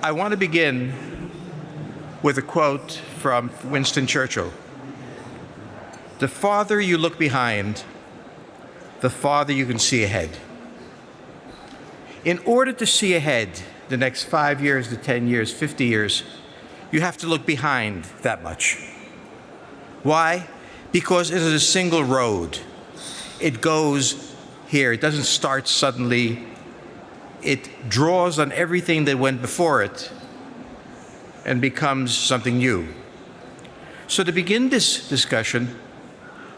I want to begin with a quote from Winston Churchill. "The farther you look behind, the farther you can see ahead." In order to see ahead the next 5 years to 10 years, 50 years, you have to look behind that much. Why? Because it is a single road. It goes here. It doesn't start suddenly. It draws on everything that went before it and becomes something new. So to begin this discussion,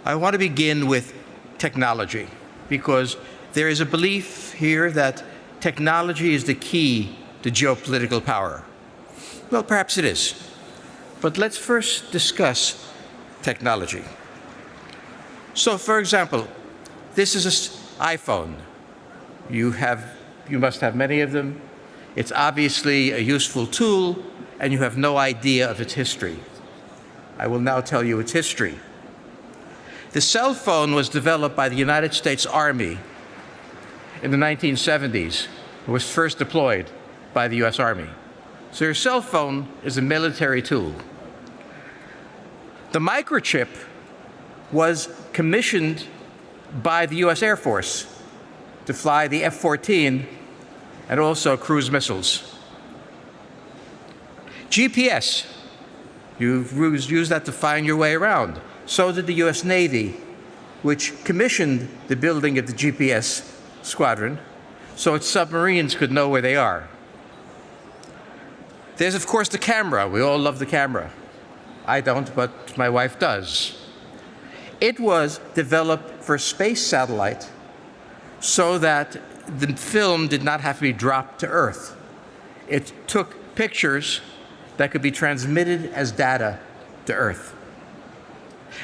I want to begin with technology, because there is a belief here that technology is the key to geopolitical power. Well, perhaps it is. But let's first discuss technology. So, for example, this is an iPhone. You must have many of them. It's obviously a useful tool, and you have no idea of its history. I will now tell you its history. The cell phone was developed by the United States Army in the 1970s. It was first deployed by the US Army. So your cell phone is a military tool. The microchip was commissioned by the US Air Force to fly the F-14 and also cruise missiles. GPS, you've used that to find your way around. So did the US Navy, which commissioned the building of the GPS squadron so its submarines could know where they are. There's, of course, the camera. We all love the camera. I don't, but my wife does. It was developed for a space satellite so that the film did not have to be dropped to Earth. It took pictures that could be transmitted as data to Earth.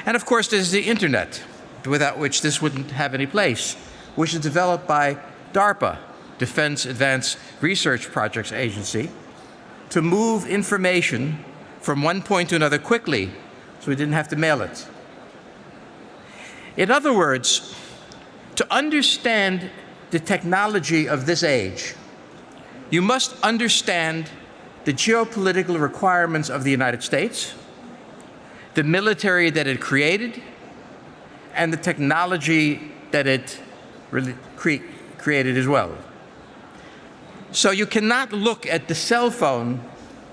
And of course, there's the internet, without which this wouldn't have any place, which is developed by DARPA, Defense Advanced Research Projects Agency, to move information from one point to another quickly, so we didn't have to mail it. In other words, to understand the technology of this age, you must understand the geopolitical requirements of the United States, the military that it created, and the technology that it really created as well. So you cannot look at the cell phone,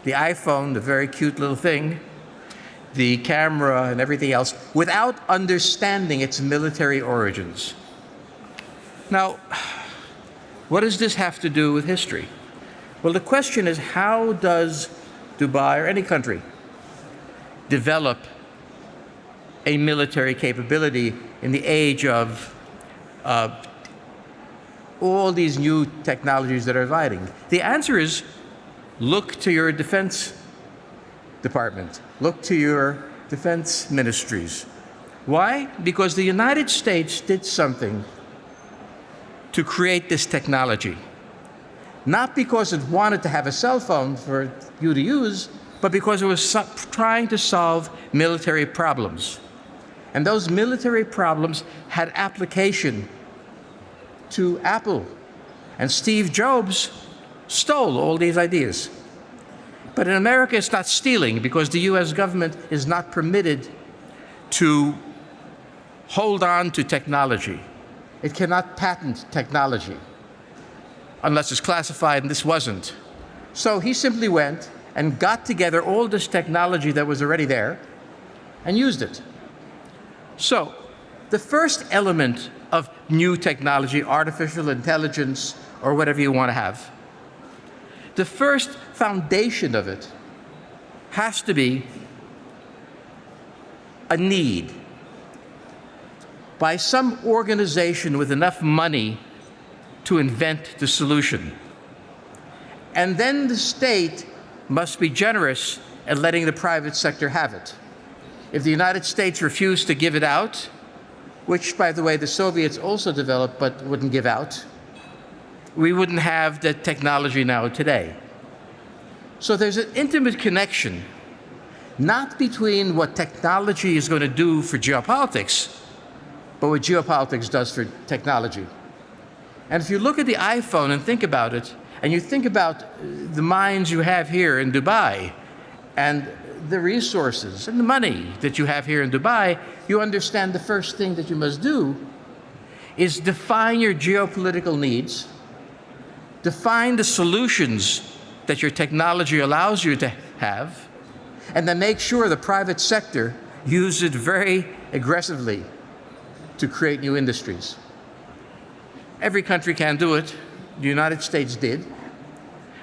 the iPhone, the very cute little thing, the camera and everything else, without understanding its military origins. Now, what does this have to do with history? Well, the question is, how does Dubai or any country develop a military capability in the age of all these new technologies that are inviting? The answer is, look to your defense department. Look to your defense ministries. Why? Because the United States did something to create this technology. Not because it wanted to have a cell phone for you to use, but because it was trying to solve military problems. And those military problems had application to Apple. And Steve Jobs stole all these ideas. But in America, it's not stealing, because the US government is not permitted to hold on to technology. It cannot patent technology unless it's classified, and this wasn't. So he simply went and got together all this technology that was already there and used it. So the first element of new technology, artificial intelligence, or whatever you want to have, the first foundation of it has to be a need by some organization with enough money to invent the solution. And then the state must be generous at letting the private sector have it. If the United States refused to give it out, which, by the way, the Soviets also developed but wouldn't give out, we wouldn't have the technology now today. So there's an intimate connection, not between what technology is going to do for geopolitics, but what geopolitics does for technology. And if you look at the iPhone and think about it, and you think about the mines you have here in Dubai and the resources and the money that you have here in Dubai, you understand the first thing that you must do is define your geopolitical needs, define the solutions that your technology allows you to have, and then make sure the private sector uses it very aggressively to create new industries. Every country can do it. The United States did.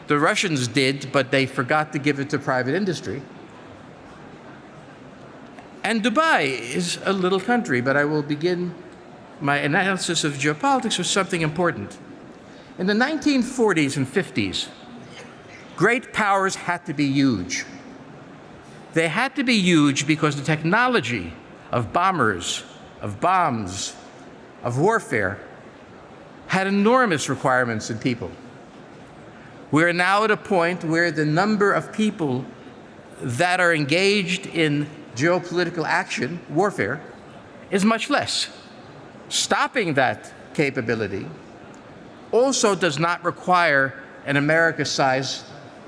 The Russians did, but they forgot to give it to private industry. And Dubai is a little country, but I will begin my analysis of geopolitics with something important. In the 1940s and 50s, great powers had to be huge. They had to be huge because the technology of bombers, of bombs, of warfare had enormous requirements in people. We're now at a point where the number of people that are engaged in geopolitical action, warfare, is much less. Stopping that capability also does not require an America-sized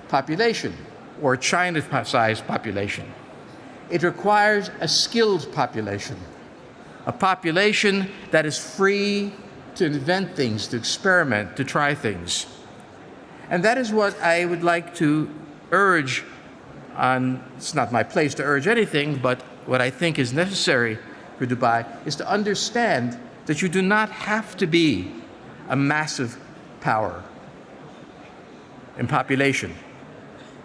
population or a China-sized population. It requires a skilled population, a population that is free to invent things, to experiment, to try things. And that is what I would like to urge on, it's not my place to urge anything, but what I think is necessary for Dubai is to understand that you do not have to be a massive power in population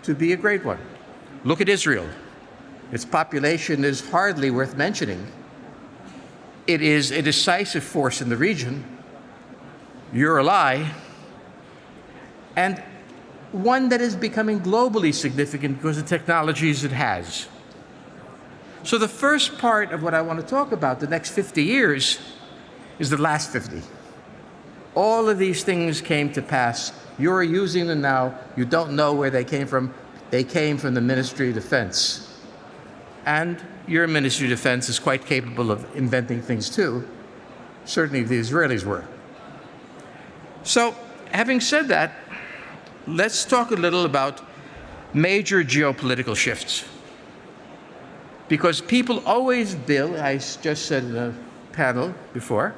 to be a great one. Look at Israel. Its population is hardly worth mentioning. It is a decisive force in the region. You're a lie. And one that is becoming globally significant because of the technologies it has. So the first part of what I want to talk about, the next 50 years, is the last 50. All of these things came to pass. You're using them now. You don't know where they came from. They came from the Ministry of Defense. And your Ministry of Defense is quite capable of inventing things too. Certainly the Israelis were. So, having said that, let's talk a little about major geopolitical shifts. Because people always, Bill, I just said in a panel before,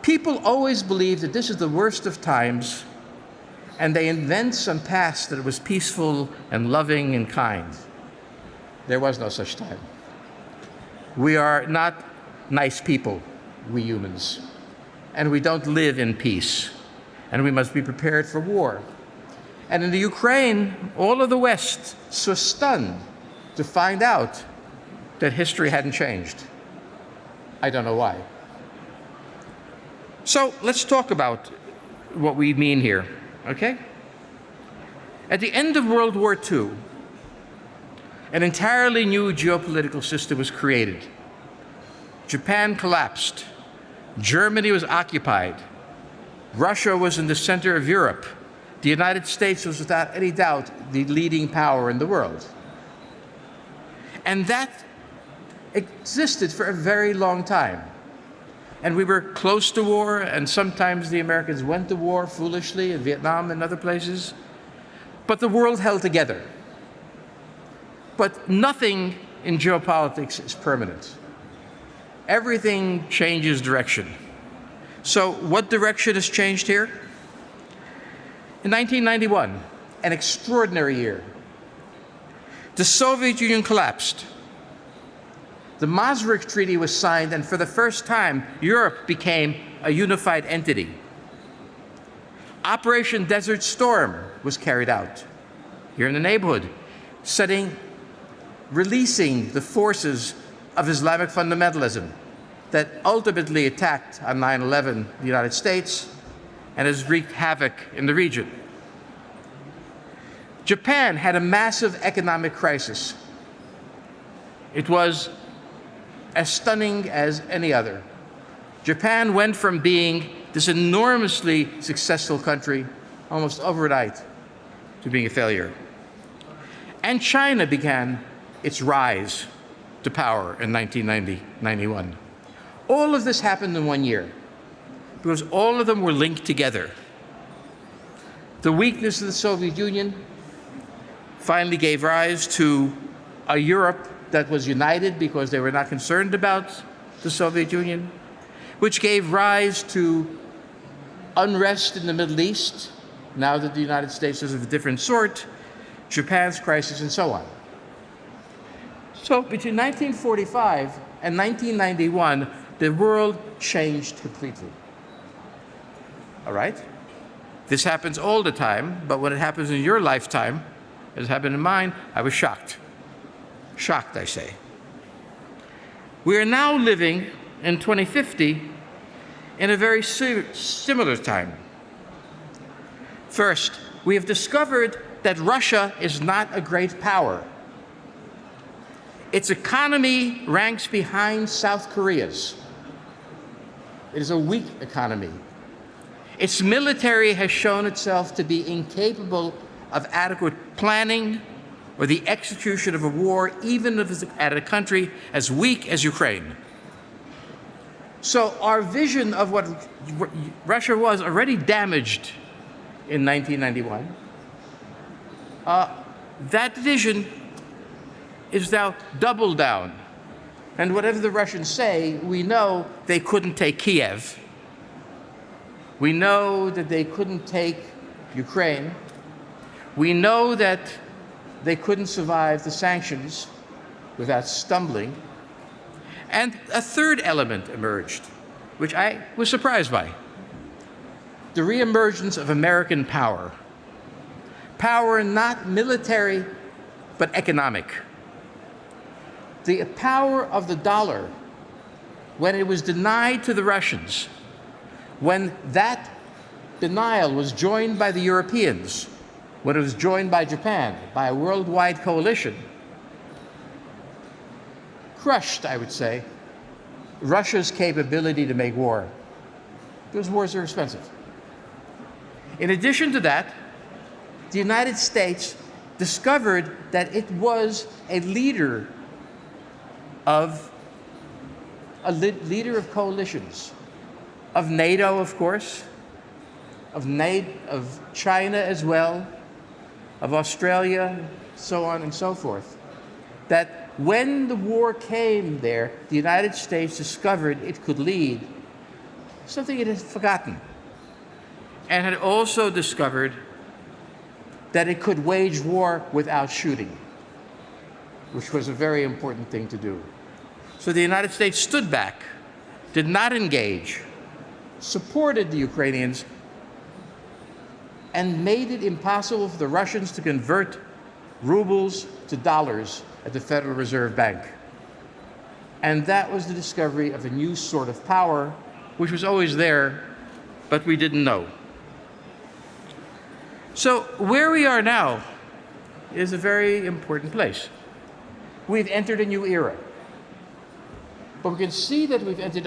people always believe that this is the worst of times, and they invent some past that was peaceful and loving and kind. There was no such time. We are not nice people, we humans, and we don't live in peace, and we must be prepared for war. And in the Ukraine, all of the West was stunned to find out that history hadn't changed. I don't know why. So let's talk about what we mean here, okay? At the end of World War II, an entirely new geopolitical system was created. Japan collapsed. Germany was occupied. Russia was in the center of Europe. The United States was, without any doubt, the leading power in the world. And that existed for a very long time. And we were close to war, and sometimes the Americans went to war foolishly in Vietnam and other places. But the world held together. But nothing in geopolitics is permanent. Everything changes direction. So what direction has changed here? In 1991, an extraordinary year, the Soviet Union collapsed. The Maastricht Treaty was signed, and for the first time, Europe became a unified entity. Operation Desert Storm was carried out here in the neighborhood, releasing the forces of Islamic fundamentalism that ultimately attacked on 9/11 the United States and has wreaked havoc in the region. Japan had a massive economic crisis. It was as stunning as any other. Japan went from being this enormously successful country almost overnight to being a failure. And China began its rise to power in 1990-91. All of this happened in 1 year because all of them were linked together. The weakness of the Soviet Union finally gave rise to a Europe that was united because they were not concerned about the Soviet Union, which gave rise to unrest in the Middle East, now that the United States is of a different sort, Japan's crisis, and so on. So between 1945 and 1991, the world changed completely. All right? This happens all the time, but when it happens in your lifetime, as happened in mine, I was shocked. Shocked, I say. We are now living in 2050 in a very similar time. First, we have discovered that Russia is not a great power. Its economy ranks behind South Korea's. It is a weak economy. Its military has shown itself to be incapable of adequate planning or the execution of a war, even if it's at a country as weak as Ukraine. So our vision of what Russia was already damaged in 1991, that vision is now doubled down. And whatever the Russians say, we know they couldn't take Kiev. We know that they couldn't take Ukraine. We know that they couldn't survive the sanctions without stumbling. And a third element emerged, which I was surprised by. The reemergence of American power. Power not military, but economic. The power of the dollar, when it was denied to the Russians, when that denial was joined by the Europeans, when it was joined by Japan, by a worldwide coalition, crushed, I would say, Russia's capability to make war, because wars are expensive. In addition to that, the United States discovered that it was a leader of coalitions, of NATO, of course, of China as well, of Australia, so on and so forth, that when the war came there, the United States discovered it could lead something it had forgotten, and had also discovered that it could wage war without shooting, which was a very important thing to do. So the United States stood back, did not engage, supported the Ukrainians, and made it impossible for the Russians to convert rubles to dollars at the Federal Reserve Bank. And that was the discovery of a new sort of power, which was always there, but we didn't know. So where we are now is a very important place. We've entered a new era. But we can see that we've entered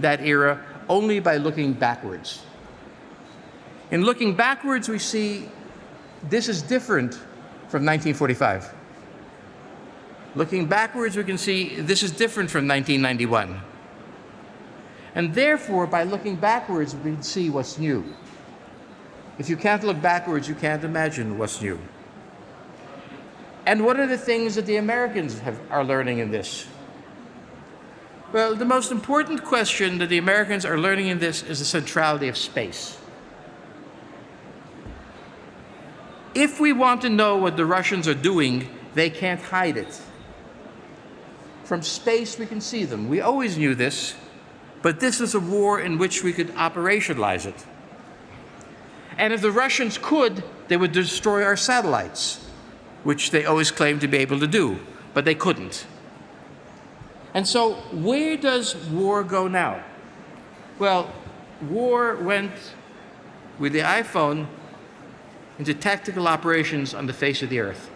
that era only by looking backwards. In looking backwards, we see this is different from 1945. Looking backwards, we can see this is different from 1991. And therefore, by looking backwards, we can see what's new. If you can't look backwards, you can't imagine what's new. And what are the things that the Americans are learning in this? Well, the most important question that the Americans are learning in this is the centrality of space. If we want to know what the Russians are doing, they can't hide it. From space, we can see them. We always knew this, but this is a war in which we could operationalize it. And if the Russians could, they would destroy our satellites, which they always claimed to be able to do, but they couldn't. And so, where does war go now? Well, war went with the iPhone into tactical operations on the face of the earth.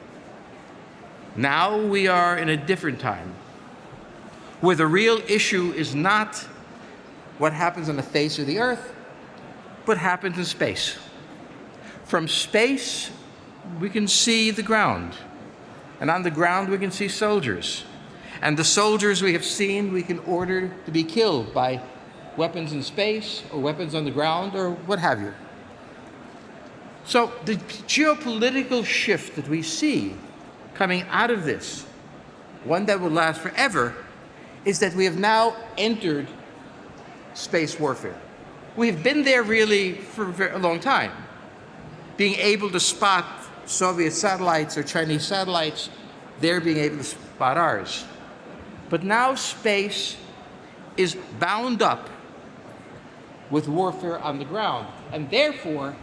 Now we are in a different time, where the real issue is not what happens on the face of the earth, but happens in space. From space, we can see the ground, and on the ground we can see soldiers. And the soldiers we have seen, we can order to be killed by weapons in space, or weapons on the ground, or what have you. So the geopolitical shift that we see coming out of this, one that will last forever, is that we have now entered space warfare. We've been there really for a long time. Being able to spot Soviet satellites or Chinese satellites, they're being able to spot ours. But now space is bound up with warfare on the ground. And therefore,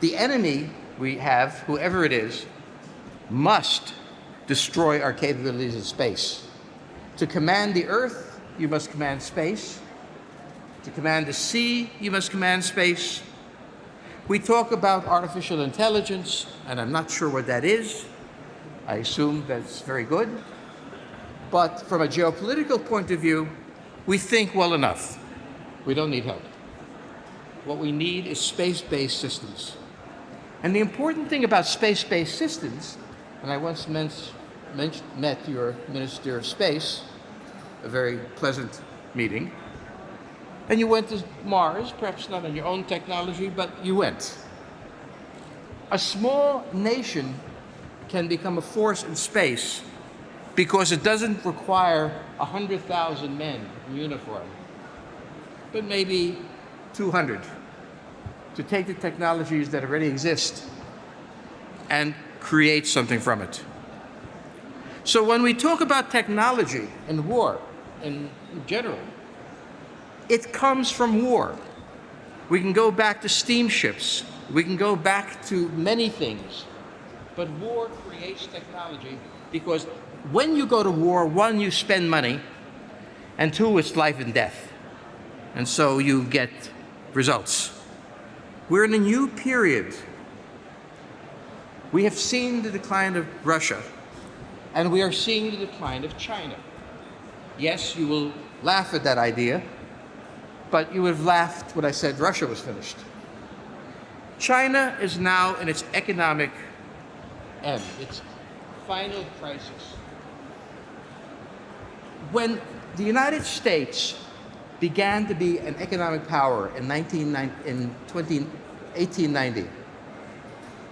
the enemy we have, whoever it is, must destroy our capabilities in space. To command the Earth, you must command space. To command the sea, you must command space. We talk about artificial intelligence, and I'm not sure what that is. I assume that's very good. But from a geopolitical point of view, we think well enough. We don't need help. What we need is space-based systems. And the important thing about space-based systems, and I once met your Minister of Space, a very pleasant meeting, and you went to Mars, perhaps not on your own technology, but you went. A small nation can become a force in space because it doesn't require 100,000 men in uniform, but maybe 200 to take the technologies that already exist and create something from it. So when we talk about technology and war in general, it comes from war. We can go back to steamships. We can go back to many things. But war creates technology because when you go to war, one, you spend money, and two, it's life and death. And so you get results. We're in a new period. We have seen the decline of Russia, and we are seeing the decline of China. Yes, you will laugh at that idea, but you would have laughed when I said Russia was finished. China is now in its economic end, its final crisis. When the United States began to be an economic power in 1890,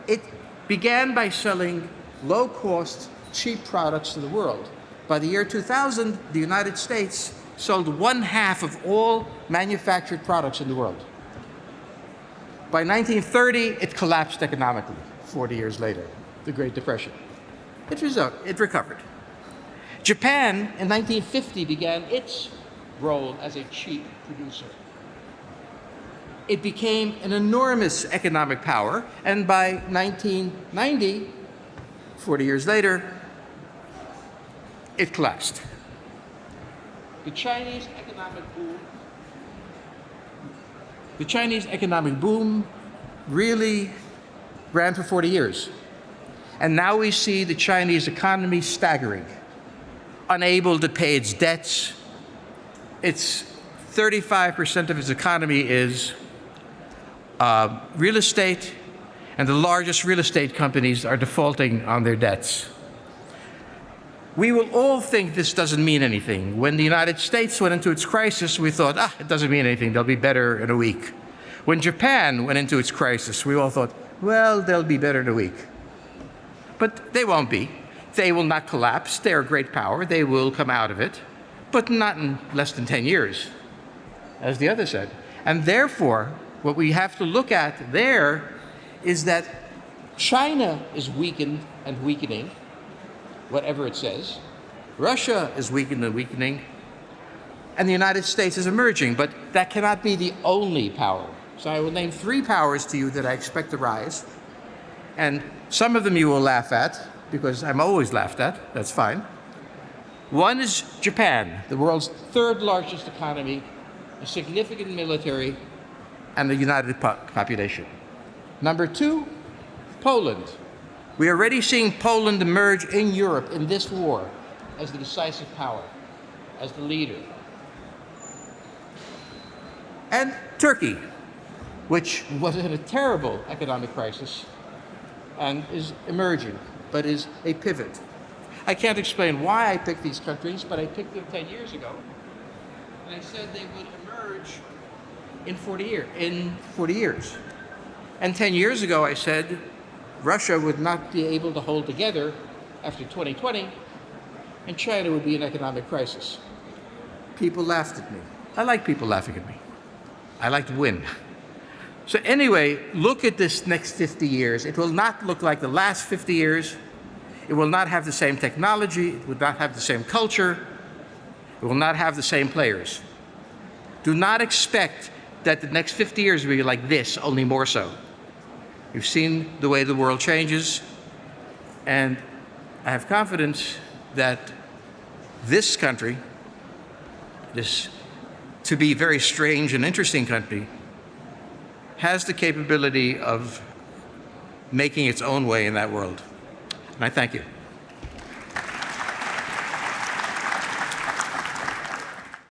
it began by selling low-cost, cheap products to the world. By the year 2000, the United States sold 1/2 of all manufactured products in the world. By 1930, it collapsed economically, 40 years later, the Great Depression. It recovered. Japan, in 1950, began its role as a cheap producer. It became an enormous economic power, and by 1990, 40 years later, it collapsed. The Chinese economic boom really ran for 40 years. And now we see the Chinese economy staggering, unable to pay its debts. It's 35% of its economy is real estate, and the largest real estate companies are defaulting on their debts. We will all think this doesn't mean anything. When the United States went into its crisis, we thought, it doesn't mean anything. They'll be better in a week. When Japan went into its crisis, we all thought, well, they'll be better in a week. But they won't be. They will not collapse. They're a great power. They will come out of it, but not in less than 10 years, as the other said. And therefore, what we have to look at there is that China is weakened and weakening, whatever it says. Russia is weakened and weakening, and the United States is emerging, but that cannot be the only power. So I will name 3 powers to you that I expect to rise, and some of them you will laugh at, because I'm always laughed at, that's fine. One is Japan, the world's 3rd largest economy, a significant military, and a united population. Number 2, Poland. We are already seeing Poland emerge in Europe in this war as the decisive power, as the leader. And Turkey, which was in a terrible economic crisis and is emerging, but is a pivot. I can't explain why I picked these countries, but I picked them 10 years ago. And I said they would emerge in 40 years. And 10 years ago, I said Russia would not be able to hold together after 2020, and China would be in economic crisis. People laughed at me. I like people laughing at me. I like to win. So anyway, look at this next 50 years. It will not look like the last 50 years. It will not have the same technology. It will not have the same culture. It will not have the same players. Do not expect that the next 50 years will be like this, only more so. You've seen the way the world changes, and I have confidence that this country, this to be very strange and interesting country, has the capability of making its own way in that world. And I thank you.